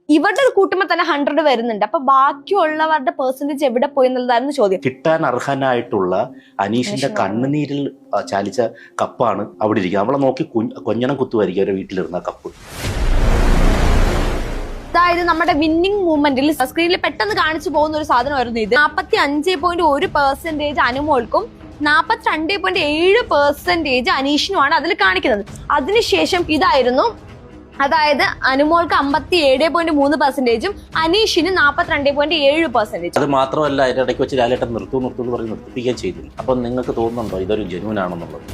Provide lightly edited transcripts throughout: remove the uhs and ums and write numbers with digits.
ഇവരുടെ കൂട്ടുമ്പോൾ തന്നെ 100 വരുന്നുണ്ട്. അപ്പൊ ബാക്കിയുള്ളവരുടെ പെർസെന്റേജ് എവിടെ പോയി എന്നുള്ളതായിരുന്നു ചോദ്യം. കിട്ടാൻ അർഹനായിട്ടുള്ള അനീഷിന്റെ കണ്ണുനീരിൽ ചാലിച്ച കപ്പാണ് അവിടെ ഇരിക്കുന്നത്. അവളെ നോക്കി കൊഞ്ഞണം കുത്തുമായിരിക്കും അവരുടെ വീട്ടിലിരുന്ന കപ്പ്. അതായത് നമ്മുടെ വിന്നിംഗ് മൂവ്മെന്റിൽ സ്ക്രീനിൽ പെട്ടെന്ന് കാണിച്ചു പോകുന്ന ഒരു സാധനമായിരുന്നു ഇത്. 45.1% അനുമോൾക്കും 42.7% അനീഷിനുമാണ് അതിൽ കാണിക്കുന്നത്. അതിനുശേഷം ഇതായിരുന്നു, അതായത് അനുമോൾക്ക് 57.3%, അനീഷിന് 42.7%. അത് മാത്രമല്ല, അതിന്റെ ഇടയ്ക്ക് വെച്ച് ലാലേട്ടൻ നിർത്തും എന്ന് പറഞ്ഞ് നിർത്തിപ്പിക്കുകയും ചെയ്തു. അപ്പം നിങ്ങൾക്ക് തോന്നുന്നുണ്ടോ ഇതൊരു ജെന്യൂൻ ആണെന്നുള്ളത്?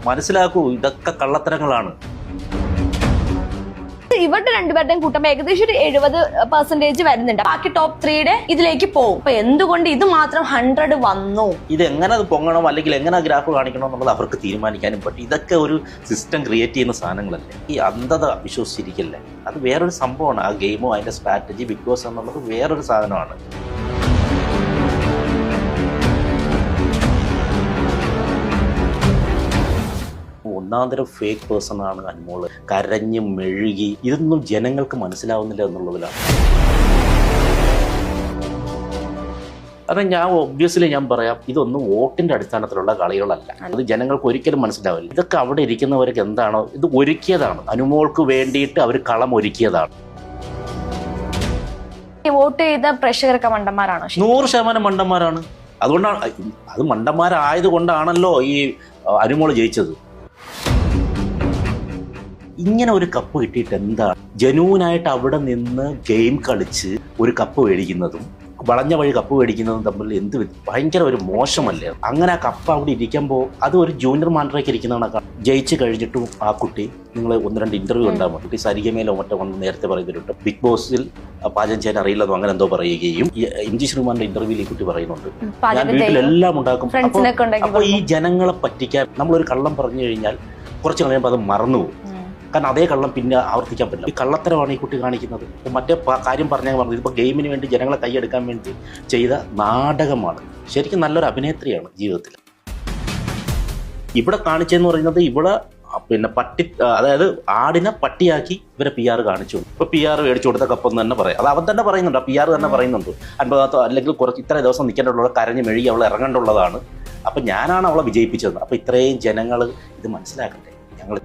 മനസ്സിലാക്കൂ, ഇതൊക്കെ കള്ളത്തരങ്ങളാണ്. ഇവരുടെ രണ്ടുപേരുടെയും കൂട്ടം ഏകദേശം ഒരു 70% വരുന്നുണ്ട്. ബാക്കി ടോപ്പ് 3യുടെ ഇതിലേക്ക് പോകും. അപ്പൊ എന്തുകൊണ്ട് ഇത് മാത്രം 100 വന്നു? ഇത് എങ്ങനെ അത് പൊങ്ങണം അല്ലെങ്കിൽ എങ്ങനെ ഗ്രാഫ് കാണിക്കണം എന്നുള്ളത് അവർക്ക് തീരുമാനിക്കാനും പറ്റും. ഇതൊക്കെ ഒരു സിസ്റ്റം ക്രിയേറ്റ് ചെയ്യുന്ന സാധനങ്ങളല്ലേ. ഈ അന്ധത വിശ്വസിച്ചിരിക്കല്ലേ, അത് വേറൊരു സംഭവമാണ്. ആ ഗെയിമോ അതിന്റെ സ്ട്രാറ്റജി ബിഗ് ബോസ് എന്നുള്ളത് വേറൊരു സാധനമാണ്. ഒന്നാന്തരം ഫേക്ക് പേഴ്സൺ ആണ് അനുമോള്. കരഞ്ഞ് മെഴുകി, ഇതൊന്നും ജനങ്ങൾക്ക് മനസ്സിലാവുന്നില്ല എന്നുള്ളതിലാണ്. കാരണം ഒബ്വിയസ്ലി ഞാൻ പറയാം, ഇതൊന്നും വോട്ടിന്റെ അടിസ്ഥാനത്തിലുള്ള കളികളല്ല. അത് ജനങ്ങൾക്ക് ഒരിക്കലും മനസ്സിലാവില്ല. ഇതൊക്കെ അവിടെ ഇരിക്കുന്നവർക്ക് എന്താണോ ഇത് ഒരുക്കിയതാണ്. അനുമോൾക്ക് വേണ്ടിയിട്ട് അവർ കളം ഒരുക്കിയതാണ്. വോട്ട് ചെയ്ത പ്രേക്ഷകരൊക്കെ മണ്ടന്മാരാണോ? 100% മണ്ടന്മാരാണ്. അതുകൊണ്ടാണ്, അത് മണ്ടന്മാരായത് കൊണ്ടാണല്ലോ ഈ അനുമോള് ജയിച്ചത്. ഇങ്ങനെ ഒരു കപ്പ് കിട്ടിയിട്ട് എന്താണ്? ജനൂനായിട്ട് അവിടെ നിന്ന് ഗെയിം കളിച്ച് ഒരു കപ്പ് മേടിക്കുന്നതും വളഞ്ഞ വഴി കപ്പ് മേടിക്കുന്നതും തമ്മിൽ എന്ത് ഭയങ്കര ഒരു മോശമല്ലേ? അങ്ങനെ ആ കപ്പ് അവിടെ ഇരിക്കുമ്പോൾ അത് ഒരു ജൂനിയർ മാൻഡറേക്ക് ഇരിക്കുന്നതാണ്. ജയിച്ച് കഴിഞ്ഞിട്ടും ആ കുട്ടി, നിങ്ങൾ 1-2 ഇന്റർവ്യൂ ഉണ്ടാകും, കുട്ടി സരിഗമയിലോ മറ്റോ വന്ന് നേരത്തെ പറയുന്നുണ്ട് ബിഗ് ബോസിൽ പാചകം ചെയ്യാൻ അറിയില്ലെന്നോ അങ്ങനെ എന്തോ പറയുകയും MG ശ്രീമാന്റെ ഇന്റർവ്യൂവിൽ ഈ കുട്ടി പറയുന്നുണ്ട് ഞാൻ വീട്ടിലെല്ലാം ഉണ്ടാക്കും. അപ്പോൾ ഈ ജനങ്ങളെ പറ്റിക്കാൻ നമ്മളൊരു കള്ളം പറഞ്ഞു കഴിഞ്ഞാൽ കുറച്ച് കഴിയുമ്പോൾ അത് മറന്നുപോകും. കാരണം അതേ കള്ളം പിന്നെ ആവർത്തിക്കാൻ പറ്റില്ല. ഈ കള്ളത്തരമാണ് ഈ കുട്ടി കാണിക്കുന്നത്. മറ്റേ കാര്യം പറഞ്ഞാൽ പറഞ്ഞു, ഇതിപ്പോൾ ഗെയിമിന് വേണ്ടി ജനങ്ങളെ കൈയെടുക്കാൻ വേണ്ടി ചെയ്ത നാടകമാണ്. ശരിക്കും നല്ലൊരു അഭിനേത്രിയാണ് ജീവിതത്തിൽ. ഇവിടെ കാണിച്ചതെന്ന് പറയുന്നത്, ഇവിടെ പിന്നെ അതായത് ആടിനെ പട്ടിയാക്കി ഇവരെ PR കാണിച്ചു. ഇപ്പൊ PR മേടിച്ചു കൊടുത്ത കപ്പെന്ന് തന്നെ പറയാം. അത് അവൻ തന്നെ പറയുന്നുണ്ട്, PR തന്നെ പറയുന്നുണ്ട്. 50 അല്ലെങ്കിൽ കുറച്ച് ഇത്ര ദിവസം നിൽക്കേണ്ടുള്ള കരഞ്ഞ് മെഴുകി അവൾ ഇറങ്ങേണ്ടുള്ളതാണ്. അപ്പൊ ഞാനാണ് അവളെ വിജയിപ്പിച്ചത്. അപ്പൊ ഇത്രയും ജനങ്ങൾ ഇത് മനസ്സിലാക്കട്ടെ. ഞങ്ങൾ